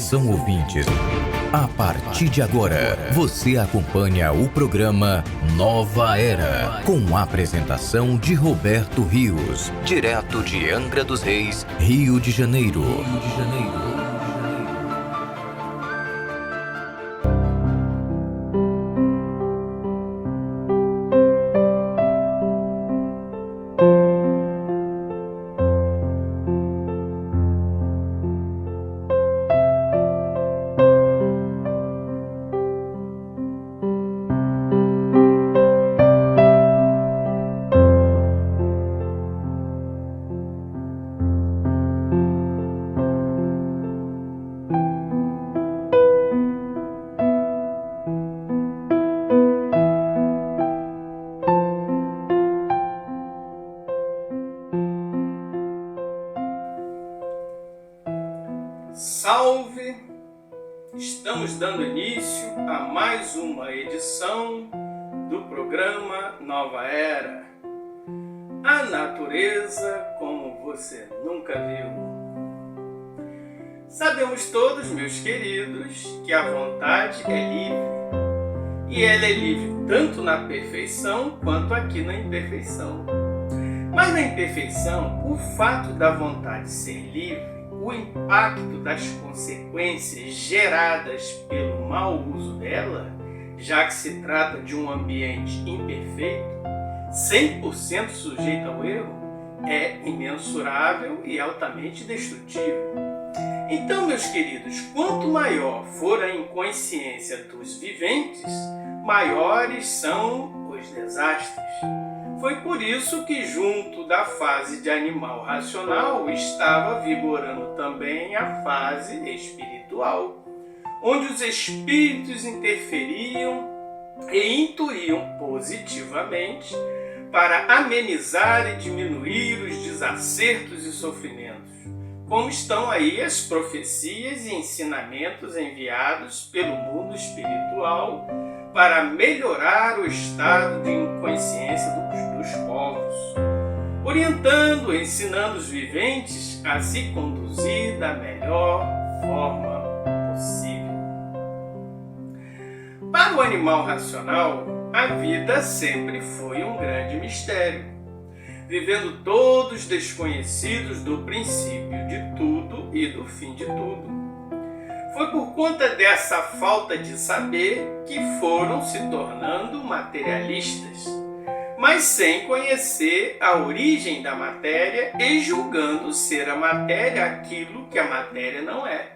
Atenção ouvintes, a partir de agora, você acompanha o programa Nova Era, com a apresentação de Roberto Rios, direto de Angra dos Reis, Rio de Janeiro. Salve! Estamos dando início a mais uma edição do programa Nova Era. A natureza como você nunca viu. Sabemos todos, meus queridos, que a vontade é livre. E ela é livre tanto na perfeição quanto aqui na imperfeição. Mas na imperfeição, o fato da vontade ser livre, o impacto das consequências geradas pelo mau uso dela, já que se trata de um ambiente imperfeito, 100% sujeito ao erro, é imensurável e altamente destrutivo. Então, meus queridos, quanto maior for a inconsciência dos viventes, maiores são os desastres. Foi por isso que, junto da fase de animal racional, estava vigorando também a fase espiritual, onde os espíritos interferiam e intuíam positivamente para amenizar e diminuir os desacertos e sofrimentos, como estão aí as profecias e ensinamentos enviados pelo mundo espiritual para melhorar o estado de inconsciência dos povos, orientando, ensinando os viventes a se conduzir da melhor forma possível. Para o animal racional, a vida sempre foi um grande mistério, vivendo todos desconhecidos do princípio de tudo e do fim de tudo. Foi por conta dessa falta de saber que foram se tornando materialistas, mas sem conhecer a origem da matéria e julgando ser a matéria aquilo que a matéria não é.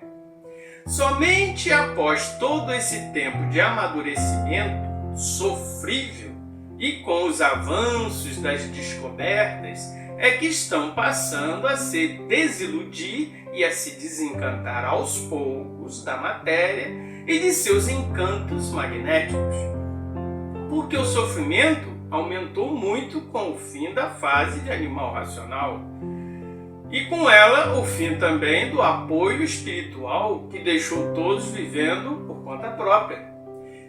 Somente após todo esse tempo de amadurecimento sofrível e com os avanços das descobertas, é que estão passando a se desiludir e a se desencantar aos poucos da matéria e de seus encantos magnéticos. Porque o sofrimento aumentou muito com o fim da fase de animal racional e com ela o fim também do apoio espiritual que deixou todos vivendo por conta própria,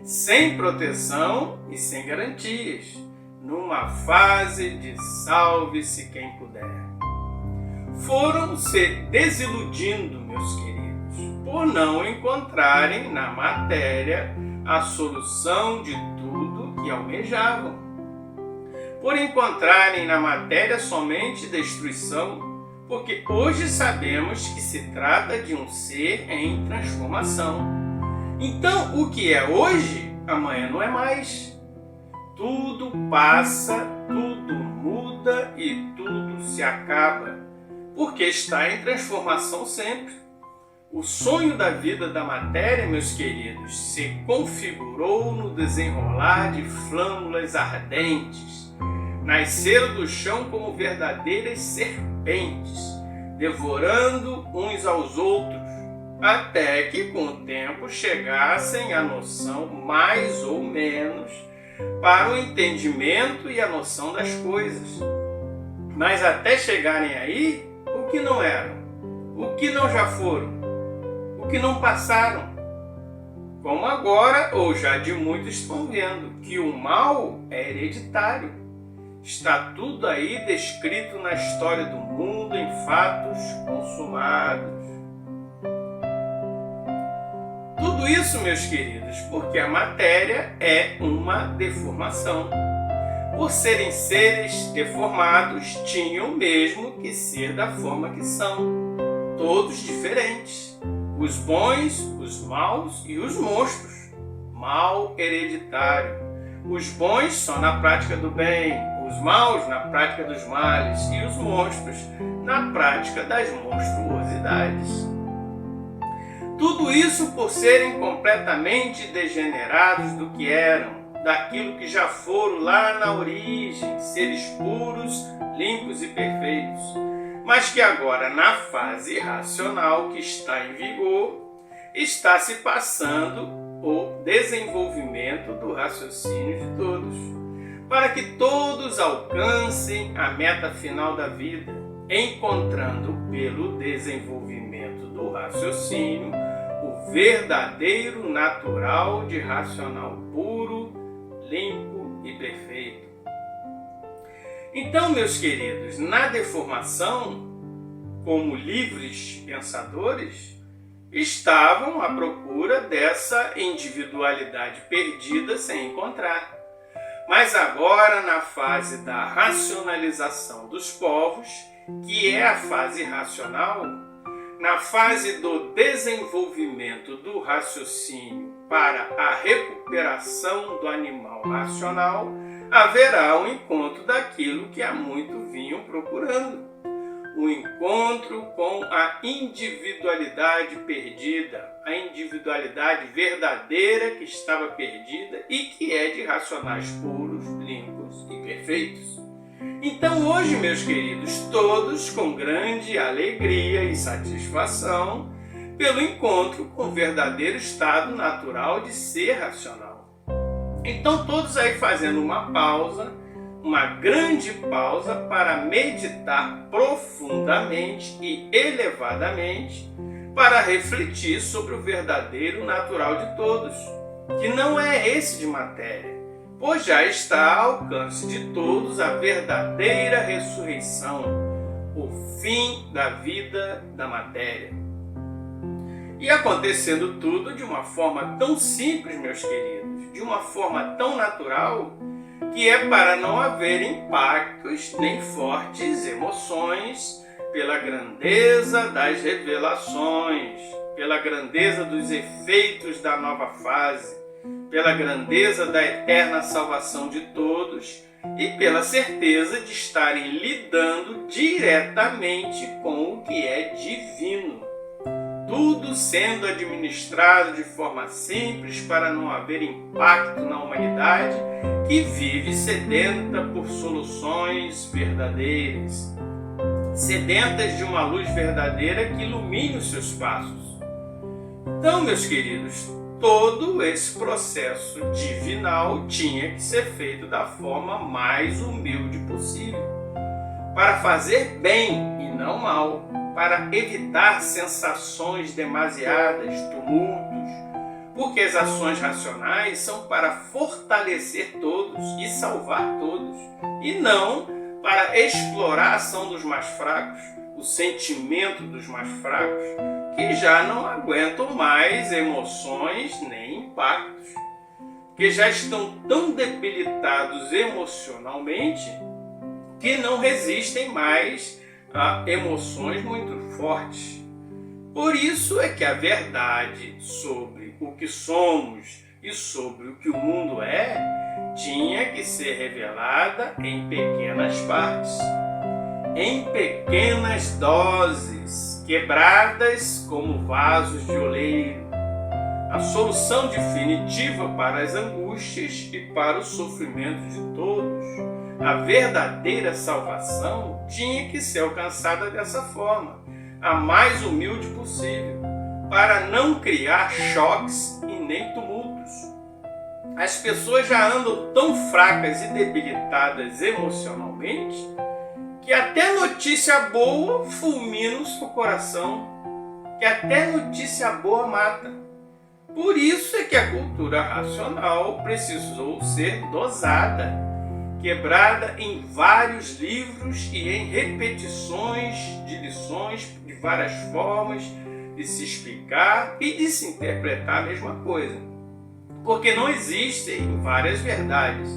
sem proteção e sem garantias, numa fase de salve-se quem puder. Foram se desiludindo, meus queridos, por não encontrarem na matéria a solução de tudo que almejavam, por encontrarem na matéria somente destruição, porque hoje sabemos que se trata de um ser em transformação. Então, o que é hoje, amanhã não é mais. Tudo passa, tudo muda e tudo se acaba, porque está em transformação sempre. O sonho da vida da matéria, meus queridos, se configurou no desenrolar de flâmulas ardentes. Nasceram do chão como verdadeiras serpentes, devorando uns aos outros, até que com o tempo chegassem à noção mais ou menos para o entendimento e a noção das coisas. Mas até chegarem aí, o que não eram? O que não já foram? O que não passaram? Como agora, ou já de muitos estão vendo, que o mal é hereditário. Está tudo aí descrito na história do mundo em fatos consumados. Tudo isso, meus queridos, porque a matéria é uma deformação. Por serem seres deformados, tinham mesmo que ser da forma que são, todos diferentes. Os bons, os maus e os monstros. Mal hereditário. Os bons só na prática do bem, os maus na prática dos males e os monstros na prática das monstruosidades. Tudo isso por serem completamente degenerados do que eram, daquilo que já foram lá na origem, seres puros, limpos e perfeitos, mas que agora, na fase racional que está em vigor, está se passando o desenvolvimento do raciocínio de todos, para que todos alcancem a meta final da vida, encontrando pelo desenvolvimento do raciocínio o verdadeiro natural de racional puro, limpo e perfeito. Então, meus queridos, na deformação, como livres pensadores, estavam à procura dessa individualidade perdida sem encontrar. Mas agora, na fase da racionalização dos povos, que é a fase racional, na fase do desenvolvimento do raciocínio para a recuperação do animal racional, haverá um encontro daquilo que há muito vinham procurando. O encontro com a individualidade perdida, a individualidade verdadeira que estava perdida e que é de racionais puros, limpos e perfeitos. Então hoje, meus queridos, todos com grande alegria e satisfação pelo encontro com o verdadeiro estado natural de ser racional. Então todos aí fazendo uma pausa, uma grande pausa para meditar profundamente e elevadamente, para refletir sobre o verdadeiro natural de todos, que não é esse de matéria, pois já está ao alcance de todos a verdadeira ressurreição, o fim da vida da matéria. E acontecendo tudo de uma forma tão simples, meus queridos, de uma forma tão natural, que é para não haver impactos nem fortes emoções pela grandeza das revelações, pela grandeza dos efeitos da nova fase, pela grandeza da eterna salvação de todos e pela certeza de estarem lidando diretamente com o que é divino. Tudo sendo administrado de forma simples para não haver impacto na humanidade que vive sedenta por soluções verdadeiras, sedentas de uma luz verdadeira que ilumine os seus passos. Então, meus queridos, todo esse processo divinal tinha que ser feito da forma mais humilde possível, para fazer bem e não mal, para evitar sensações demasiadas, tumultos, porque as ações racionais são para fortalecer todos e salvar todos, e não para explorar a ação dos mais fracos, o sentimento dos mais fracos, que já não aguentam mais emoções nem impactos, que já estão tão debilitados emocionalmente que não resistem mais a emoções muito fortes. Por isso é que a verdade sobre o que somos e sobre o que o mundo é tinha que ser revelada em pequenas partes, em pequenas doses, quebradas como vasos de oleiro. A solução definitiva para as angústias e para o sofrimento de todos, a verdadeira salvação, tinha que ser alcançada dessa forma, a mais humilde possível, para não criar choques e nem tumultos. As pessoas já andam tão fracas e debilitadas emocionalmente que até notícia boa fulmina o seu coração, que até notícia boa mata. Por isso é que a cultura racional precisou ser dosada, quebrada em vários livros e em repetições de lições de várias formas, de se explicar e de se interpretar a mesma coisa. Porque não existem várias verdades.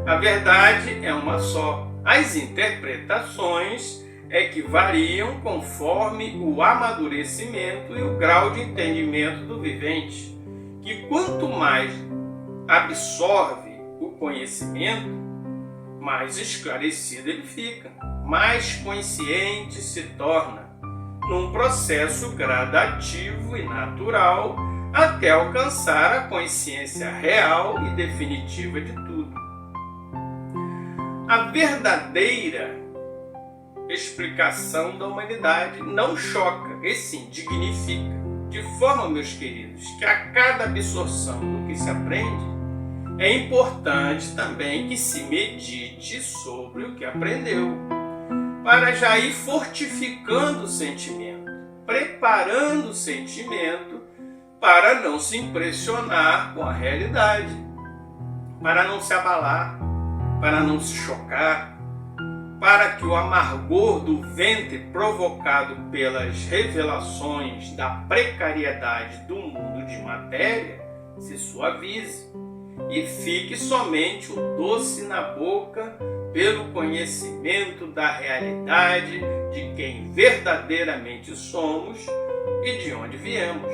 A verdade é uma só. As interpretações é que variam conforme o amadurecimento e o grau de entendimento do vivente, que quanto mais absorve o conhecimento, mais esclarecido ele fica, mais consciente se torna, num processo gradativo e natural, até alcançar a consciência real e definitiva de tudo. A verdadeira explicação da humanidade não choca, e sim dignifica, de forma, meus queridos, que a cada absorção do que se aprende, é importante também que se medite sobre o que aprendeu, para já ir fortificando o sentimento, preparando o sentimento para não se impressionar com a realidade, para não se abalar, para não se chocar, para que o amargor do ventre provocado pelas revelações da precariedade do mundo de matéria se suavize e fique somente o doce na boca pelo conhecimento da realidade de quem verdadeiramente somos e de onde viemos.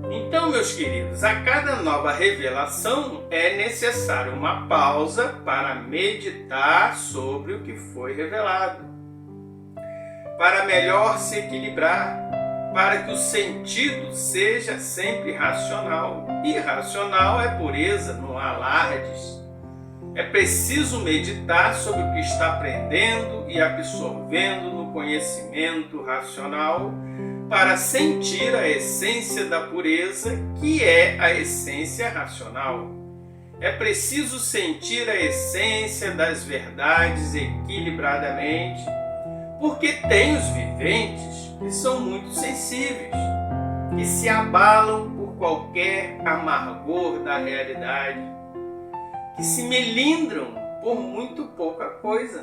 Então, meus queridos, a cada nova revelação é necessário uma pausa para meditar sobre o que foi revelado, para melhor se equilibrar, para que o sentido seja sempre racional. E racional é pureza, não há alardes. É preciso meditar sobre o que está aprendendo e absorvendo no conhecimento racional, para sentir a essência da pureza, que é a essência racional. É preciso sentir a essência das verdades equilibradamente, porque tem os viventes que são muito sensíveis, que se abalam por qualquer amargor da realidade, que se melindram por muito pouca coisa.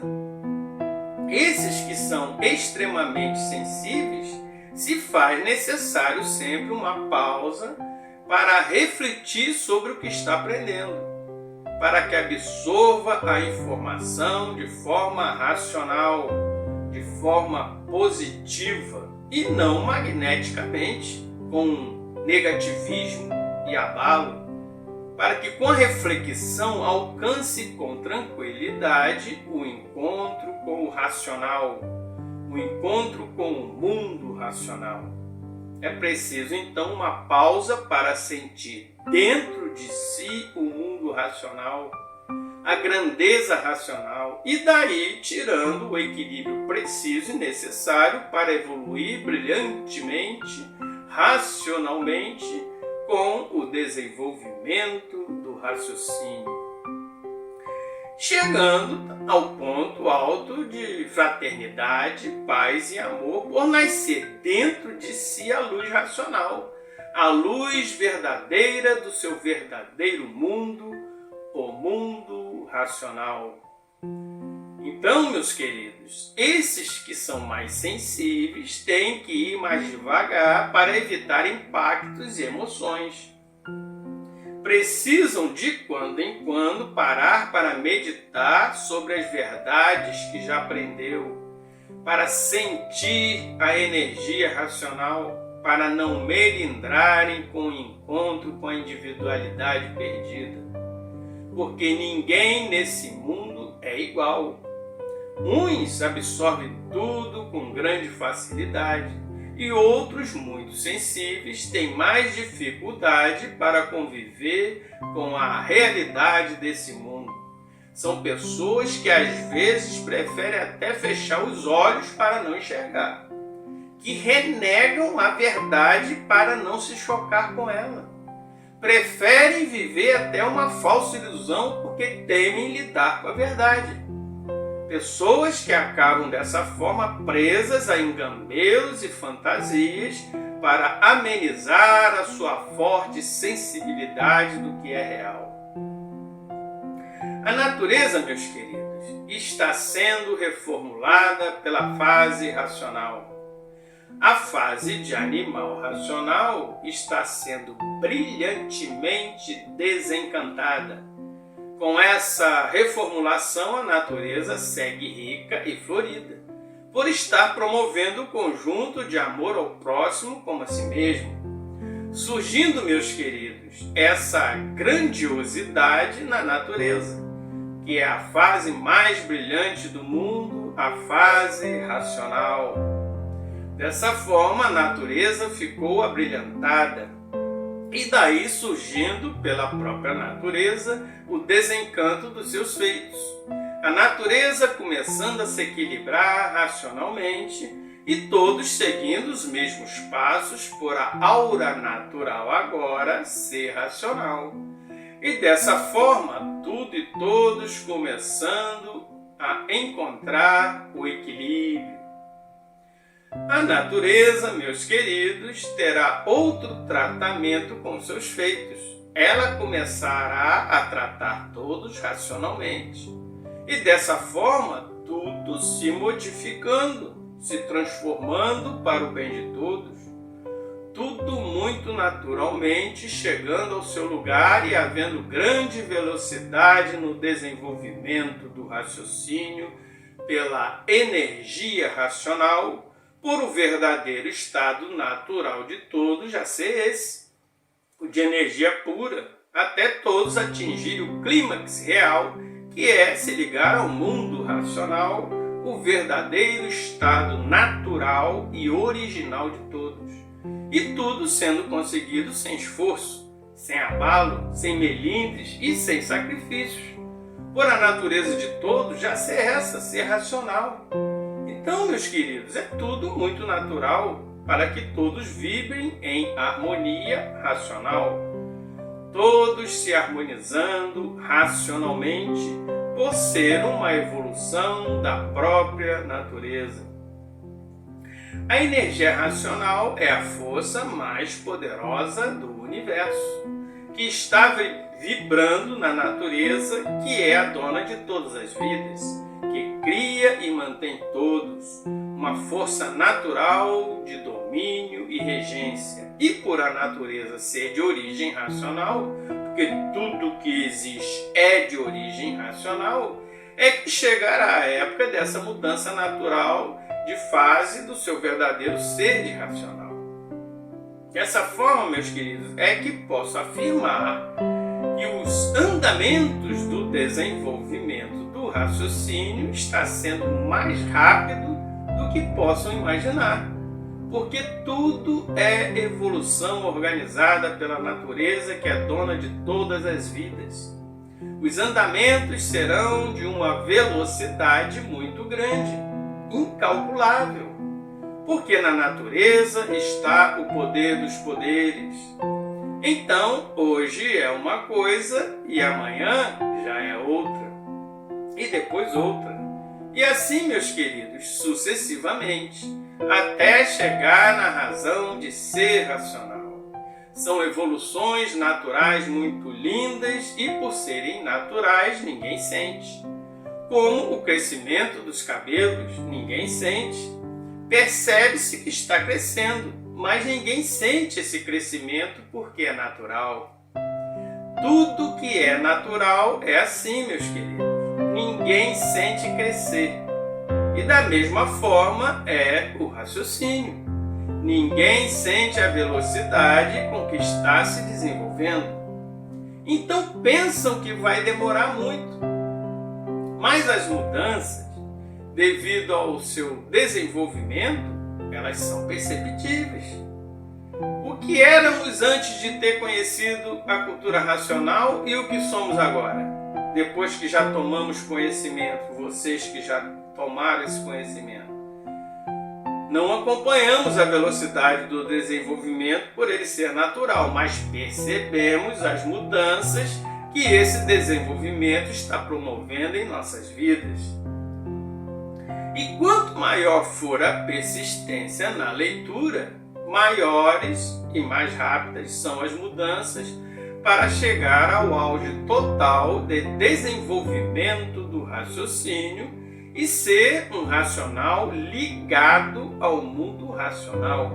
Esses que são extremamente sensíveis, se faz necessário sempre uma pausa para refletir sobre o que está aprendendo, para que absorva a informação de forma racional, de forma positiva e não magneticamente, com negativismo e abalo, para que com a reflexão alcance com tranquilidade o encontro com o racional, o encontro com o mundo racional. É preciso então uma pausa para sentir dentro de si o mundo racional, a grandeza racional, e daí tirando o equilíbrio preciso e necessário para evoluir brilhantemente, racionalmente, com o desenvolvimento do raciocínio, chegando ao ponto alto de fraternidade, paz e amor, por nascer dentro de si a luz racional, a luz verdadeira do seu verdadeiro mundo, o mundo racional. Então, meus queridos, esses que são mais sensíveis têm que ir mais devagar para evitar impactos e emoções. Precisam de quando em quando parar para meditar sobre as verdades que já aprendeu, para sentir a energia racional, para não melindrarem com o encontro com a individualidade perdida. Porque ninguém nesse mundo é igual. Uns absorvem tudo com grande facilidade e outros, muito sensíveis, têm mais dificuldade para conviver com a realidade desse mundo. São pessoas que às vezes preferem até fechar os olhos para não enxergar, que renegam a verdade para não se chocar com ela. Preferem viver até uma falsa ilusão porque temem lidar com a verdade. Pessoas que acabam dessa forma presas a engamelos e fantasias para amenizar a sua forte sensibilidade do que é real. A natureza, meus queridos, está sendo reformulada pela fase racional. a fase de animal racional está sendo brilhantemente desencantada. Com essa reformulação, a natureza segue rica e florida, por estar promovendo o conjunto de amor ao próximo como a si mesmo. Surgindo, meus queridos, essa grandiosidade na natureza, que é a fase mais brilhante do mundo, a fase racional. Dessa forma, a natureza ficou abrilhantada, e daí surgindo pela própria natureza o desencanto dos seus feitos. A natureza começando a se equilibrar racionalmente e todos seguindo os mesmos passos por a aura natural agora ser racional. E dessa forma, tudo e todos começando a encontrar o equilíbrio. A natureza, meus queridos, terá outro tratamento com seus feitos. Ela começará a tratar todos racionalmente. E dessa forma, tudo se modificando, se transformando para o bem de todos. Tudo muito naturalmente chegando ao seu lugar e havendo grande velocidade no desenvolvimento do raciocínio pela energia racional, por o verdadeiro estado natural de todos já ser esse, o de energia pura, até todos atingirem o clímax real, que é se ligar ao mundo racional, o verdadeiro estado natural e original de todos. E tudo sendo conseguido sem esforço, sem abalo, sem melindres e sem sacrifícios, por a natureza de todos já ser essa, ser racional. Então, meus queridos, é tudo muito natural para que todos vibrem em harmonia racional, todos se harmonizando racionalmente por ser uma evolução da própria natureza. A energia racional é a força mais poderosa do universo, que está vibrando na natureza, que é a dona de todas as vidas, que cria e mantém todos, uma força natural de domínio e regência. E por a natureza ser de origem racional, porque tudo que existe é de origem racional, é que chegará a época dessa mudança natural de fase do seu verdadeiro ser de racional. Dessa forma, meus queridos, é que posso afirmar que os andamentos do desenvolvimento do raciocínio está sendo mais rápido do que possam imaginar, porque tudo é evolução organizada pela natureza, que é dona de todas as vidas. Os andamentos serão de uma velocidade muito grande, incalculável, porque na natureza está o poder dos poderes. Então, hoje é uma coisa e amanhã já é outra, e depois outra. E assim, meus queridos, sucessivamente, até chegar na razão de ser racional. São evoluções naturais muito lindas e, por serem naturais, ninguém sente. Como o crescimento dos cabelos, ninguém sente. Percebe-se que está crescendo, mas ninguém sente esse crescimento porque é natural. Tudo que é natural é assim, meus queridos. Ninguém sente crescer. E da mesma forma é o raciocínio. Ninguém sente a velocidade com que está se desenvolvendo. Então pensam que vai demorar muito. Mas as mudanças, devido ao seu desenvolvimento, elas são perceptíveis. O que éramos antes de ter conhecido a cultura racional e o que somos agora? Depois que já tomamos conhecimento, vocês que já tomaram esse conhecimento. Não acompanhamos a velocidade do desenvolvimento por ele ser natural, mas percebemos as mudanças que esse desenvolvimento está promovendo em nossas vidas. E quanto maior for a persistência na leitura, maiores e mais rápidas são as mudanças para chegar ao auge total de desenvolvimento do raciocínio, e ser um racional ligado ao mundo racional,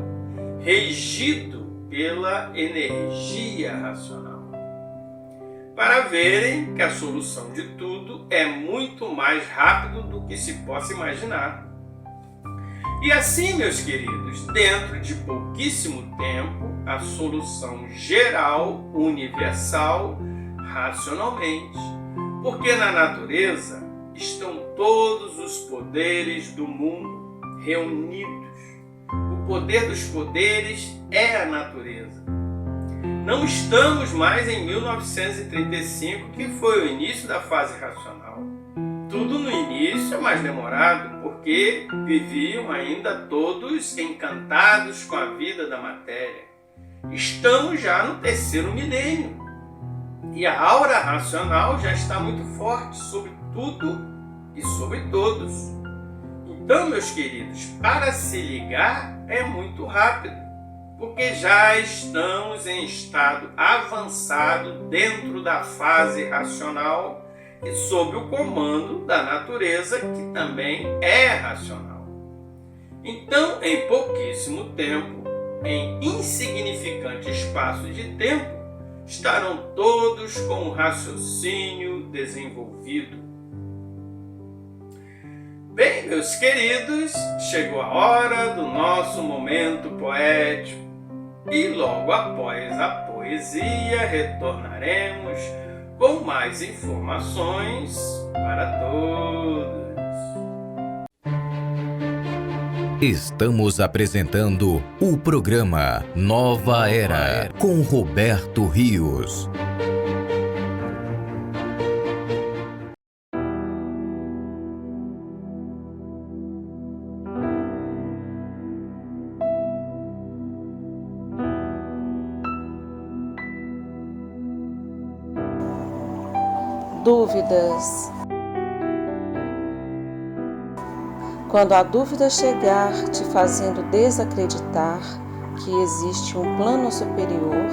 regido pela energia racional, para verem que a solução de tudo é muito mais rápido do que se possa imaginar. E assim, meus queridos, dentro de pouquíssimo tempo, a solução geral, universal, racionalmente, porque na natureza estão todos os poderes do mundo reunidos. O poder dos poderes é a natureza. Não estamos mais em 1935, que foi o início da fase racional. Tudo no início é mais demorado, porque viviam ainda todos encantados com a vida da matéria. Estamos já no terceiro milênio, e a aura racional já está muito forte sobre tudo e sobre todos. Então, meus queridos, para se ligar é muito rápido, porque já estamos em estado avançado dentro da fase racional e sob o comando da natureza, que também é racional. Então, em pouquíssimo tempo, em insignificante espaço de tempo, estarão todos com o raciocínio desenvolvido. Bem, meus queridos, chegou a hora do nosso momento poético e logo após a poesia retornaremos com mais informações para todos. Estamos apresentando o programa Nova Era com Roberto Rios. Dúvidas. Quando a dúvida chegar te fazendo desacreditar que existe um plano superior,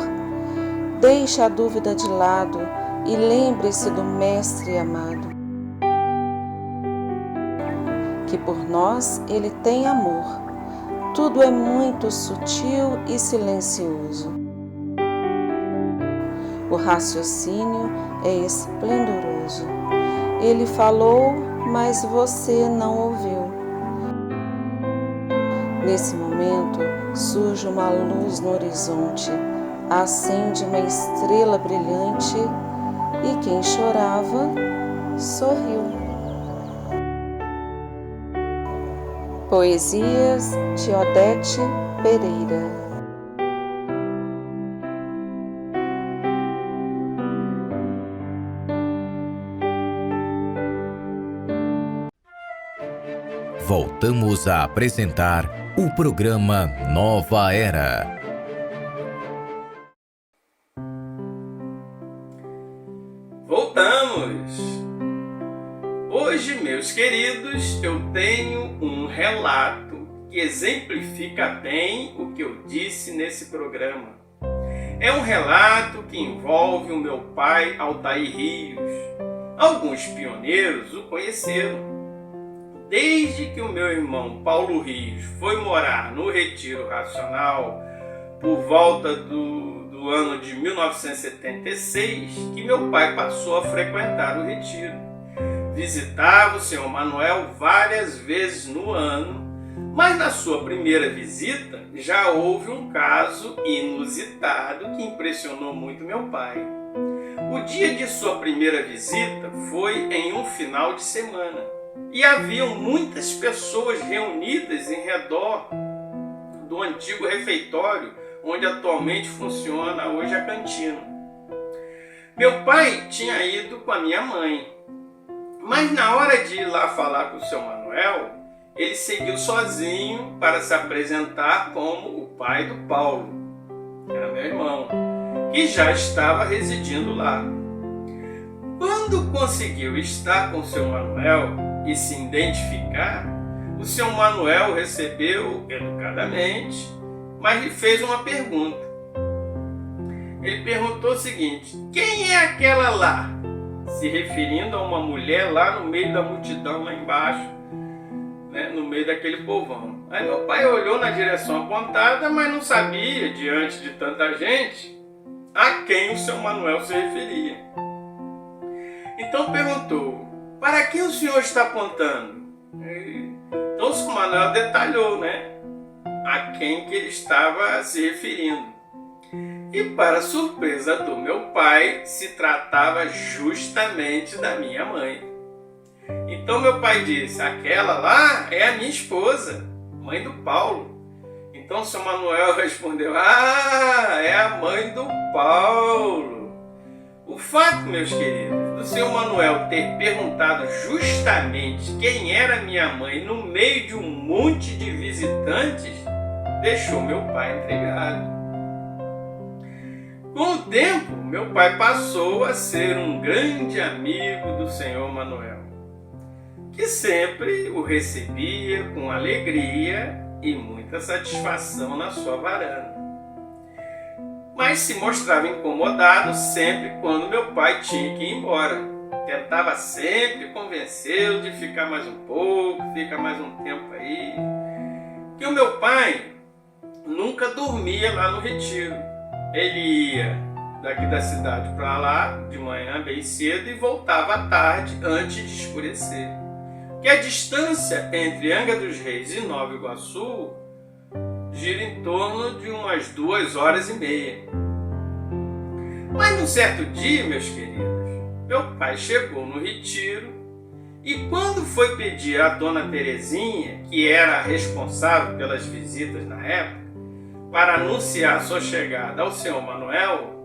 deixe a dúvida de lado e lembre-se do Mestre amado, que por nós ele tem amor. Tudo é muito sutil e silencioso. O raciocínio é esplendoroso. Ele falou, mas você não ouviu. Nesse momento, surge uma luz no horizonte, acende uma estrela brilhante e quem chorava, sorriu. Poesias de Odete Pereira. Voltamos a apresentar o programa Nova Era. Voltamos! Hoje, meus queridos, eu tenho um relato que exemplifica bem o que eu disse nesse programa. É um relato que envolve o meu pai, Altair Rios. Alguns pioneiros o conheceram. Desde que o meu irmão Paulo Rios foi morar no Retiro Racional por volta do ano de 1976, que meu pai passou a frequentar o Retiro. Visitava o Senhor Manuel várias vezes no ano, mas na sua primeira visita já houve um caso inusitado que impressionou muito meu pai. O dia de sua primeira visita foi em um final de semana. E haviam muitas pessoas reunidas em redor do antigo refeitório, onde atualmente funciona hoje a cantina. Meu pai tinha ido com a minha mãe, mas na hora de ir lá falar com o seu Manuel, ele seguiu sozinho para se apresentar como o pai do Paulo, que era meu irmão, que já estava residindo lá. Quando conseguiu estar com o seu Manuel e se identificar, o seu Manuel recebeu educadamente, mas lhe fez uma pergunta. Ele perguntou o seguinte: quem é aquela lá? Se referindo a uma mulher lá no meio da multidão, lá embaixo, né, no meio daquele povão. Aí meu pai olhou na direção apontada, mas não sabia, diante de tanta gente, a quem o seu Manuel se referia. Então perguntou: para quem o senhor está apontando? Então o seu Manuel detalhou, né, a quem que ele estava se referindo. E para surpresa do meu pai, se tratava justamente da minha mãe. Então meu pai disse: aquela lá é a minha esposa, mãe do Paulo. Então o seu Manuel respondeu: ah, é a mãe do Paulo. O fato, meus queridos, do seu Manuel ter perguntado justamente quem era minha mãe no meio de um monte de visitantes deixou meu pai intrigado. Com o tempo, meu pai passou a ser um grande amigo do senhor Manuel, que sempre o recebia com alegria e muita satisfação na sua varanda. Mas se mostrava incomodado sempre quando meu pai tinha que ir embora. Tentava sempre convencê-lo de ficar mais um pouco, fica mais um tempo aí. Que o meu pai nunca dormia lá no retiro. Ele ia daqui da cidade para lá de manhã bem cedo e voltava à tarde antes de escurecer. Que a distância entre Angra dos Reis e Nova Iguaçu gira em torno de umas 2h30. Mas num certo dia, meus queridos, meu pai chegou no retiro e quando foi pedir à dona Terezinha, que era a responsável pelas visitas na época, para anunciar sua chegada ao senhor Manuel,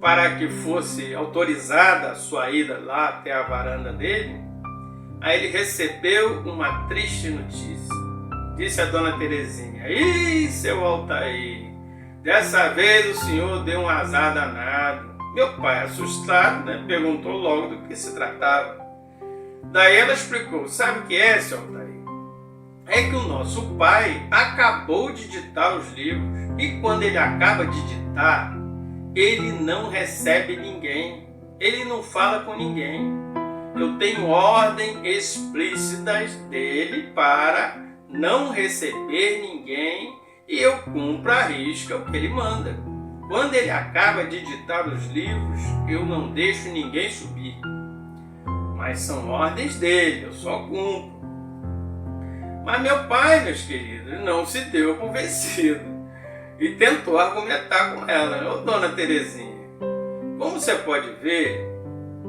para que fosse autorizada a sua ida lá até a varanda dele, aí ele recebeu uma triste notícia. Disse a dona Terezinha: ih, seu Altair, dessa vez o senhor deu um azar danado. Meu pai, assustado, né, perguntou logo do que se tratava. Daí ela explicou: sabe o que é, seu Altair? É que o nosso pai acabou de ditar os livros e quando ele acaba de ditar, ele não recebe ninguém, ele não fala com ninguém. Eu tenho ordens explícitas dele para não receber ninguém e eu cumpro à risca o que ele manda. Quando ele acaba de ditar os livros, eu não deixo ninguém subir. Mas são ordens dele, eu só cumpro. Mas meu pai, meus queridos, não se deu convencido e tentou argumentar com ela: ô dona Terezinha, como você pode ver,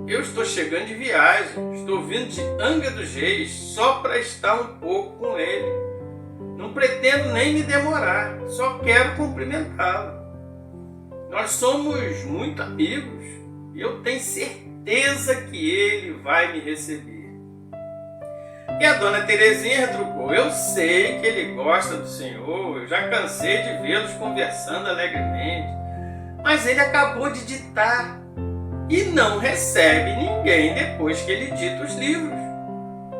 eu estou chegando de viagem, estou vindo de Angra dos Reis só para estar um pouco com ele. Não pretendo nem me demorar, só quero cumprimentá-lo. Nós somos muito amigos e eu tenho certeza que ele vai me receber. E a dona Terezinha retrucou: eu sei que ele gosta do senhor, eu já cansei de vê-los conversando alegremente, mas ele acabou de ditar e não recebe ninguém depois que ele dita os livros.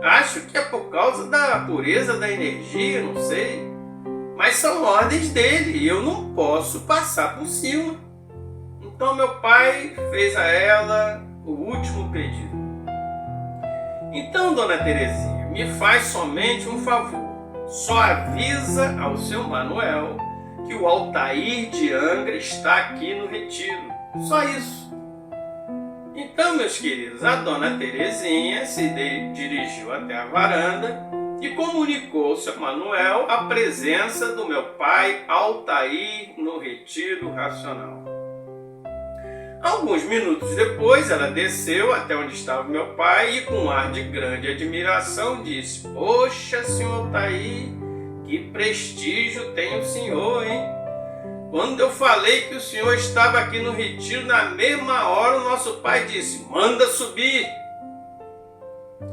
Acho que é por causa da pureza da energia, não sei, mas são ordens dele e eu não posso passar por cima. Então meu pai fez a ela o último pedido. Então, dona Terezinha, me faz somente um favor. Só avisa ao seu Manuel que o Altair de Angra está aqui no retiro. Só isso. Então, meus queridos, a dona Terezinha se dirigiu até a varanda e comunicou ao seu Manuel a presença do meu pai Altair no retiro racional. Alguns minutos depois, ela desceu até onde estava meu pai e, com um ar de grande admiração, disse: poxa, senhor Altair, que prestígio tem o senhor, hein? Quando eu falei que o senhor estava aqui no retiro, na mesma hora o nosso pai disse: manda subir.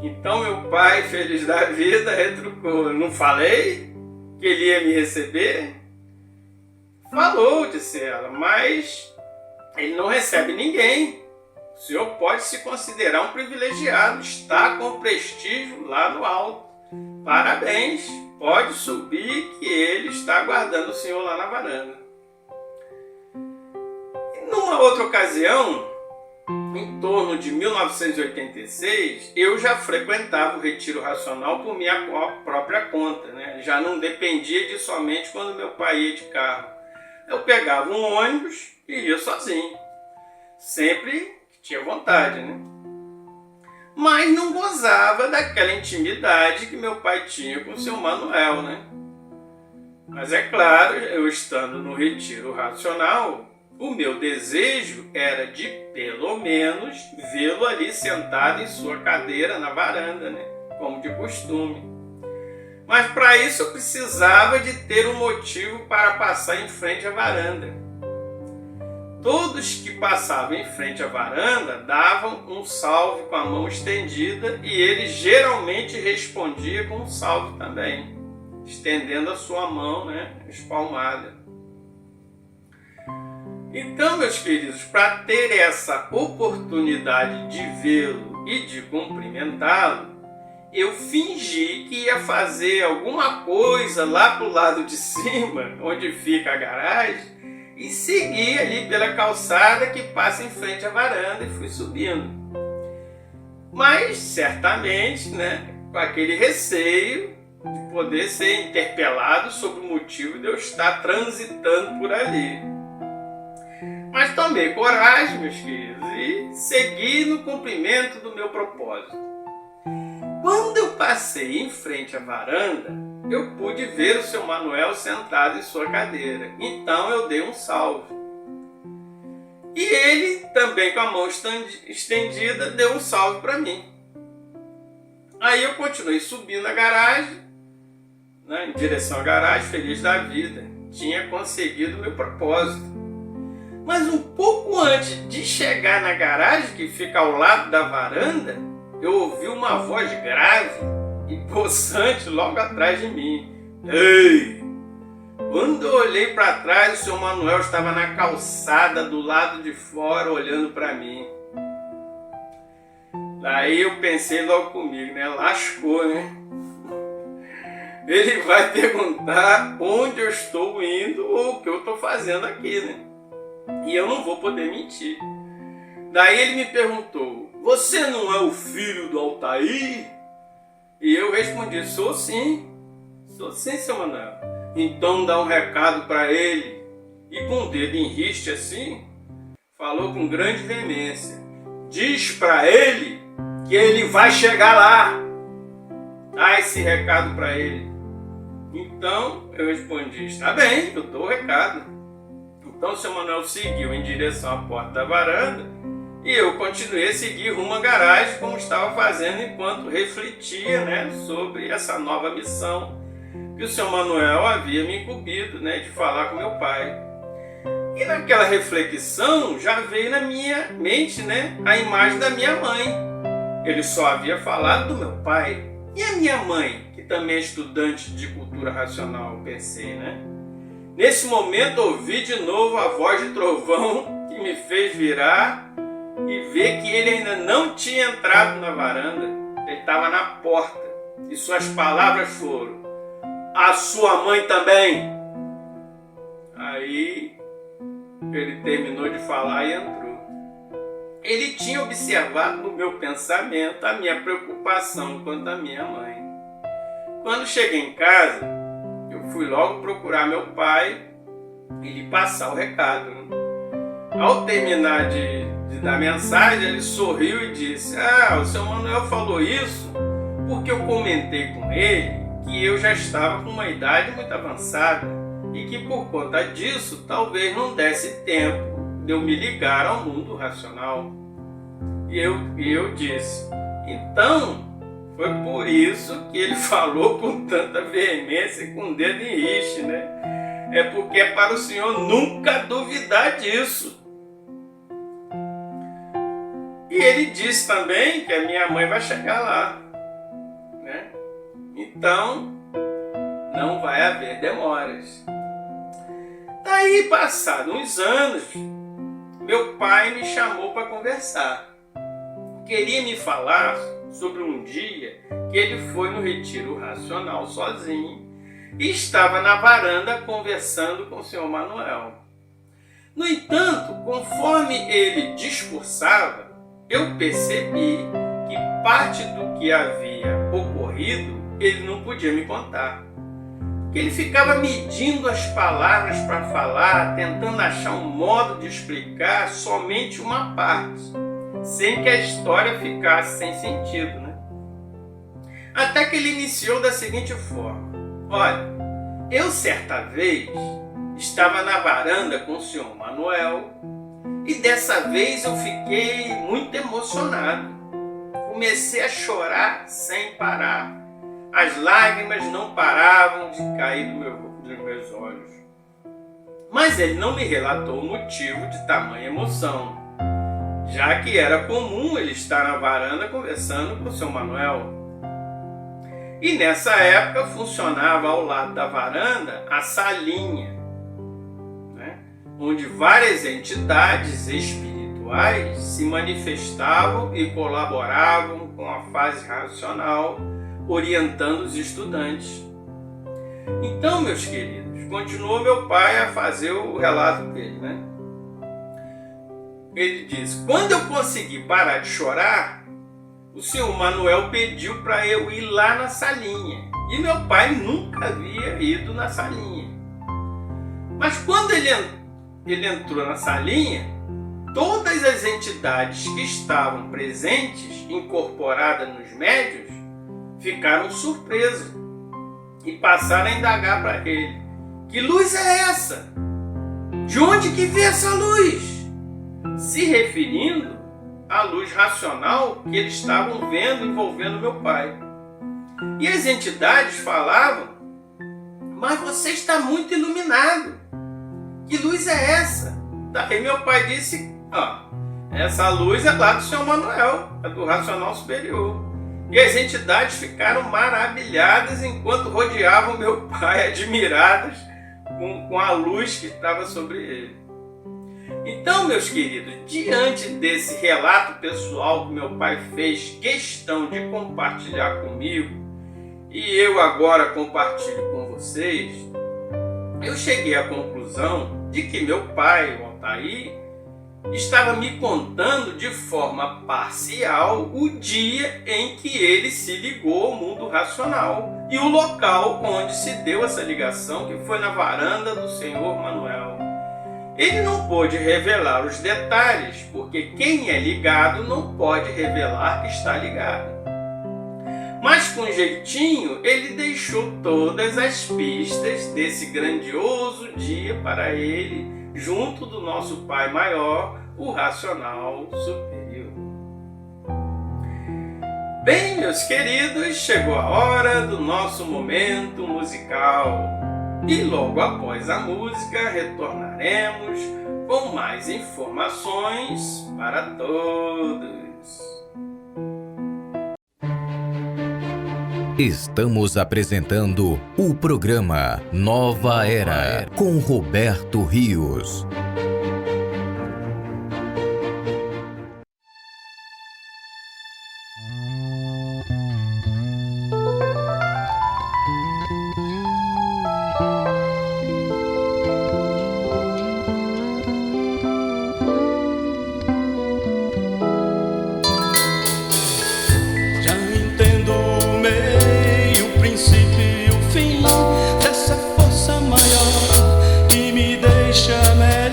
Então meu pai, feliz da vida, retrucou: eu não falei que ele ia me receber? Falou, disse ela, mas ele não recebe ninguém. O senhor pode se considerar um privilegiado, está com prestígio lá no alto. Parabéns, pode subir que ele está aguardando o senhor lá na varanda. E numa outra ocasião, em em torno de 1986, eu já frequentava o Retiro Racional por minha própria conta, né? Já não dependia de somente quando meu pai ia de carro. Eu pegava um ônibus e ia sozinho, sempre que tinha vontade, né? Mas não gozava daquela intimidade que meu pai tinha com o seu Manuel, né? Mas é claro, eu estando no Retiro Racional, o meu desejo era de, pelo menos, vê-lo ali sentado em sua cadeira na varanda, né? Como de costume. Mas para isso eu precisava de ter um motivo para passar em frente à varanda. Todos que passavam em frente à varanda davam um salve com a mão estendida e ele geralmente respondia com um salve também, estendendo a sua mão, né, espalmada. Então, meus queridos, para ter essa oportunidade de vê-lo e de cumprimentá-lo, eu fingi que ia fazer alguma coisa lá para o lado de cima, onde fica a garagem, e segui ali pela calçada que passa em frente à varanda e fui subindo. Mas, certamente, né, com aquele receio de poder ser interpelado sobre o motivo de eu estar transitando por ali. Mas tomei coragem, meus queridos, e segui no cumprimento do meu propósito. Quando eu passei em frente à varanda, eu pude ver o seu Manuel sentado em sua cadeira. Então eu dei um salve. E ele, também com a mão estendida, deu um salve para mim. Aí eu continuei subindo a garagem, né, em direção à garagem, feliz da vida. Tinha conseguido o meu propósito. Mas um pouco antes de chegar na garagem, que fica ao lado da varanda, eu ouvi uma voz grave e possante logo atrás de mim. Ei! Quando eu olhei para trás, o seu Manuel estava na calçada do lado de fora olhando para mim. Daí eu pensei logo comigo, né? Lascou, né? Ele vai perguntar onde eu estou indo ou o que eu estou fazendo aqui, né? E eu não vou poder mentir. Daí ele me perguntou: você não é o filho do Altair? E eu respondi: sou sim, seu Manuel. Então dá um recado para ele. E com o dedo em riste assim, falou com grande veemência: diz para ele que ele vai chegar lá. Dá esse recado para ele. Então eu respondi: está bem, eu dou o recado. Então o seu Manuel seguiu em direção à porta da varanda e eu continuei a seguir rumo à garagem, como estava fazendo enquanto refletia, né, sobre essa nova missão que o seu Manuel havia me incumbido, né, de falar com meu pai. E naquela reflexão já veio na minha mente, né, a imagem da minha mãe. Ele só havia falado do meu pai. E a minha mãe, que também é estudante de cultura racional, pensei, né? Nesse momento ouvi de novo a voz de trovão que me fez virar e ver que ele ainda não tinha entrado na varanda. Ele estava na porta e suas palavras foram: a sua mãe também. Aí ele terminou de falar e entrou. Ele tinha observado no meu pensamento a minha preocupação quanto à minha mãe. Quando cheguei em casa, eu fui logo procurar meu pai e lhe passar o recado. Ao terminar de dar mensagem, ele sorriu e disse: o seu Manuel falou isso porque eu comentei com ele que eu já estava com uma idade muito avançada e que por conta disso talvez não desse tempo de eu me ligar ao mundo racional. E eu disse: então foi por isso que ele falou com tanta veemência e com o dedo em riste, né? É porque é para o senhor nunca duvidar disso. E ele disse também que a minha mãe vai chegar lá, né? Então não vai haver demoras. Daí, passados uns anos, meu pai me chamou para conversar. Queria me falar sobre um dia que ele foi no Retiro Racional sozinho e estava na varanda conversando com o senhor Manuel. No entanto, conforme ele discursava, eu percebi que parte do que havia ocorrido ele não podia me contar. Que ele ficava medindo as palavras para falar, tentando achar um modo de explicar somente uma parte, sem que a história ficasse sem sentido, né? Até que ele iniciou da seguinte forma: olha, eu certa vez estava na varanda com o senhor Manuel e dessa vez eu fiquei muito emocionado. Comecei a chorar sem parar. As lágrimas não paravam de cair dos meus olhos. Mas ele não me relatou o motivo de tamanha emoção, já que era comum ele estar na varanda conversando com o seu Manuel. E nessa época funcionava ao lado da varanda a salinha, né, onde várias entidades espirituais se manifestavam e colaboravam com a fase racional, orientando os estudantes. Então, meus queridos, continuou meu pai a fazer o relato dele, né? Ele diz: quando eu consegui parar de chorar, o senhor Manuel pediu para eu ir lá na salinha. E meu pai nunca havia ido na salinha. Mas quando ele entrou na salinha, todas as entidades que estavam presentes, incorporadas nos médiuns, ficaram surpresas e passaram a indagar para ele: que luz é essa? De onde que veio essa luz? Se referindo à luz racional que eles estavam vendo envolvendo meu pai. E as entidades falavam: mas você está muito iluminado. Que luz é essa? Daí meu pai disse: essa luz é lá do senhor Manuel, é do racional superior. E as entidades ficaram maravilhadas enquanto rodeavam meu pai, admiradas com a luz que estava sobre ele. Então, meus queridos, diante desse relato pessoal que meu pai fez questão de compartilhar comigo, e eu agora compartilho com vocês, eu cheguei à conclusão de que meu pai, o Altair, estava me contando de forma parcial o dia em que ele se ligou ao mundo racional e o local onde se deu essa ligação, que foi na varanda do senhor Manuel. Ele não pôde revelar os detalhes, porque quem é ligado não pode revelar que está ligado. Mas com jeitinho ele deixou todas as pistas desse grandioso dia para ele, junto do nosso Pai Maior, o Racional Superior. Bem, meus queridos, chegou a hora do nosso momento musical. E logo após a música retornaremos com mais informações para todos. Estamos apresentando o programa Nova Era com Roberto Rios. Deixa-me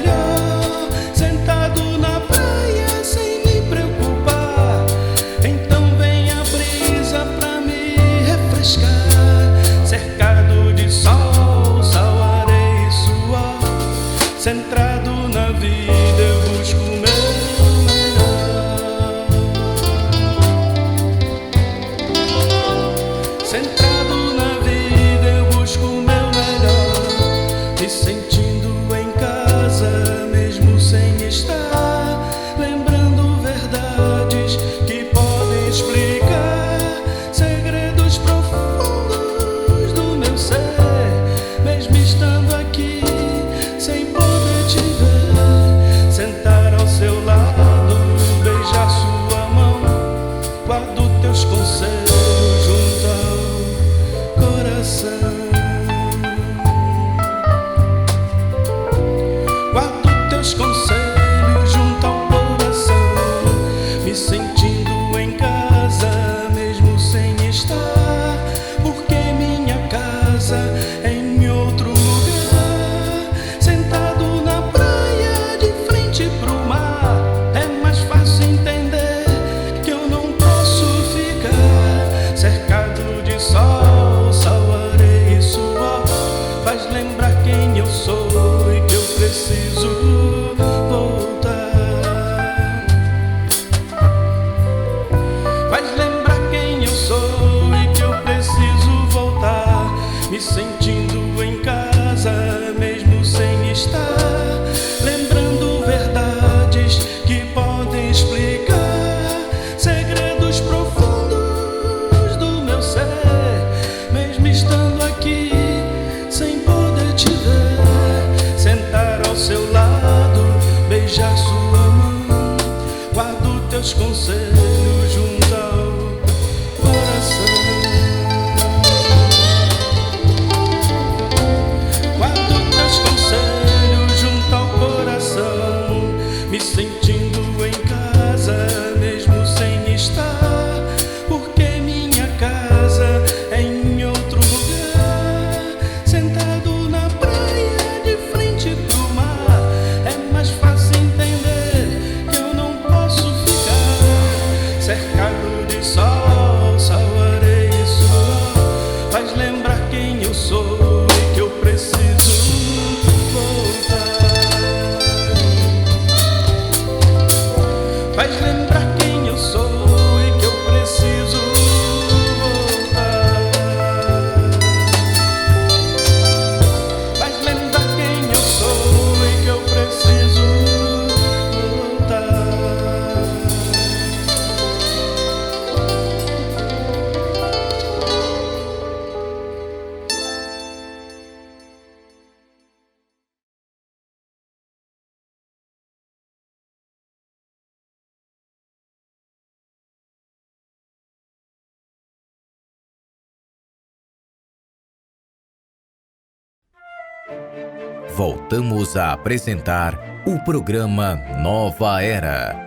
sentindo em casa, mesmo sem estar, porque minha casa é em outro lugar. Sentado na praia, de frente pro mar, é mais fácil entender que eu não posso ficar cercado de sol, areia e suor. Faz lembrar quem eu sou e que eu preciso voltar. Faz lembrar quem eu sou e que eu preciso voltar. Me sentindo em casa, mesmo sem estar, lembrando verdades que podem explicar segredos profundos do meu ser. Mesmo estando aqui, sem poder te ver, sentar ao seu lado, beijar sua mão, guardo teus conselhos junto ao coração. Guardo teus conselhos junto ao coração. Me sentindo em casa, mesmo sem estar, porque minha casa é em outro lugar. Sentado na praia, de frente pro mar, é mais fácil entender que eu não posso ficar cercado de sol, areia e suor. Faz lembrar quem eu sou e que eu preciso voltar. Faz lembrar quem eu sou e que eu preciso voltar. Faz lembrar quem eu sou e que eu preciso voltar. Voltamos a apresentar o programa Nova Era.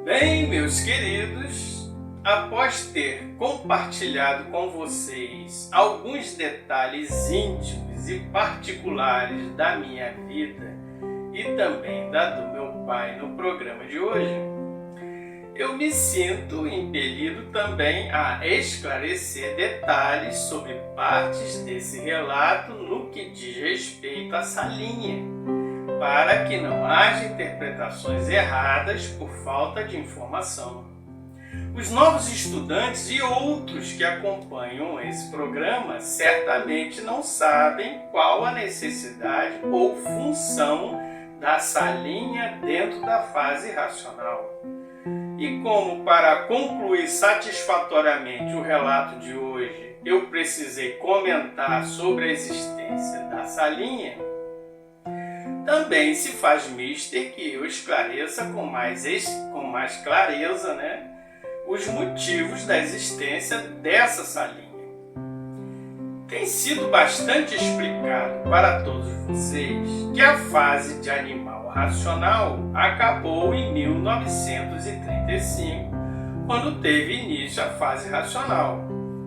Bem, meus queridos, após ter compartilhado com vocês alguns detalhes íntimos e particulares da minha vida e também da do meu pai no programa de hoje, eu me sinto impelido também a esclarecer detalhes sobre partes desse relato no que diz respeito à salinha, para que não haja interpretações erradas por falta de informação. Os novos estudantes e outros que acompanham esse programa certamente não sabem qual a necessidade ou função da salinha dentro da fase racional. E como, para concluir satisfatoriamente o relato de hoje, eu precisei comentar sobre a existência da salinha, também se faz mister que eu esclareça com mais clareza, os motivos da existência dessa salinha. Tem sido bastante explicado para todos vocês que a fase de animal racional acabou em 1935, quando teve início a fase racional.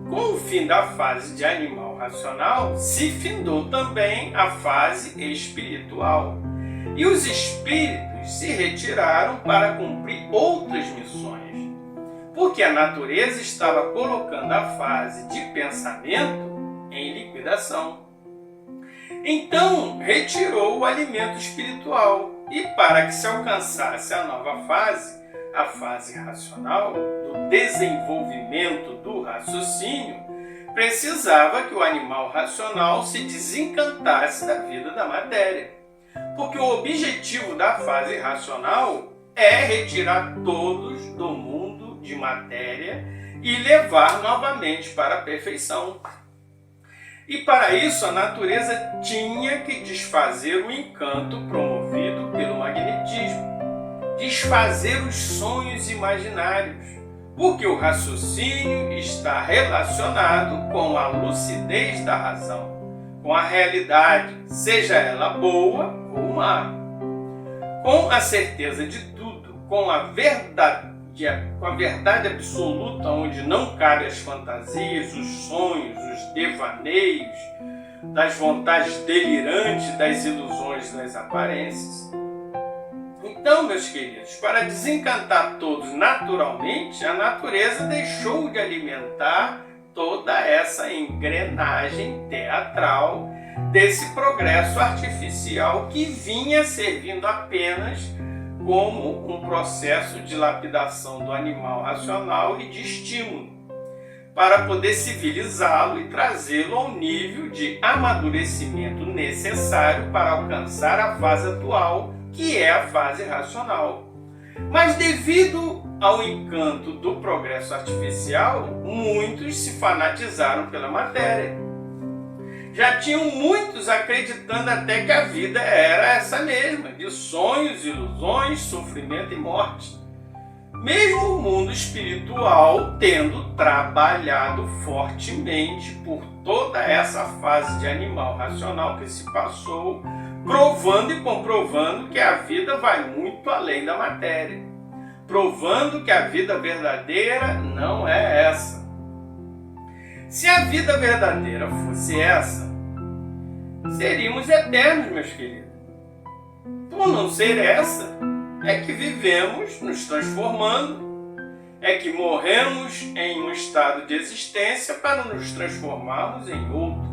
Com o fim da fase de animal racional, se findou também a fase espiritual. E os espíritos se retiraram para cumprir outras missões, porque a natureza estava colocando a fase de pensamento em liquidação. Então, retirou o alimento espiritual e, para que se alcançasse a nova fase, a fase racional, do desenvolvimento do raciocínio, precisava que o animal racional se desencantasse da vida da matéria. Porque o objetivo da fase racional é retirar todos do mundo de matéria e levar novamente para a perfeição. E para isso a natureza tinha que desfazer o encanto promovido pelo magnetismo, desfazer os sonhos imaginários, porque o raciocínio está relacionado com a lucidez da razão, com a realidade, seja ela boa ou má. com a certeza de tudo, com a verdade absoluta, onde não cabem as fantasias, os sonhos, os devaneios, das vontades delirantes, das ilusões, das aparências. Então, meus queridos, para desencantar todos naturalmente, a natureza deixou de alimentar toda essa engrenagem teatral desse progresso artificial que vinha servindo apenas como um processo de lapidação do animal racional e de estímulo, para poder civilizá-lo e trazê-lo ao nível de amadurecimento necessário para alcançar a fase atual, que é a fase racional. Mas devido ao encanto do progresso artificial, muitos se fanatizaram pela matéria. Já tinham muitos acreditando até que a vida era essa mesma, de sonhos, ilusões, sofrimento e morte. Mesmo o mundo espiritual tendo trabalhado fortemente por toda essa fase de animal racional que se passou, provando e comprovando que a vida vai muito além da matéria, provando que a vida verdadeira não é essa. Se a vida verdadeira fosse essa, seríamos eternos, meus queridos. Por não ser essa, é que vivemos nos transformando, é que morremos em um estado de existência para nos transformarmos em outro.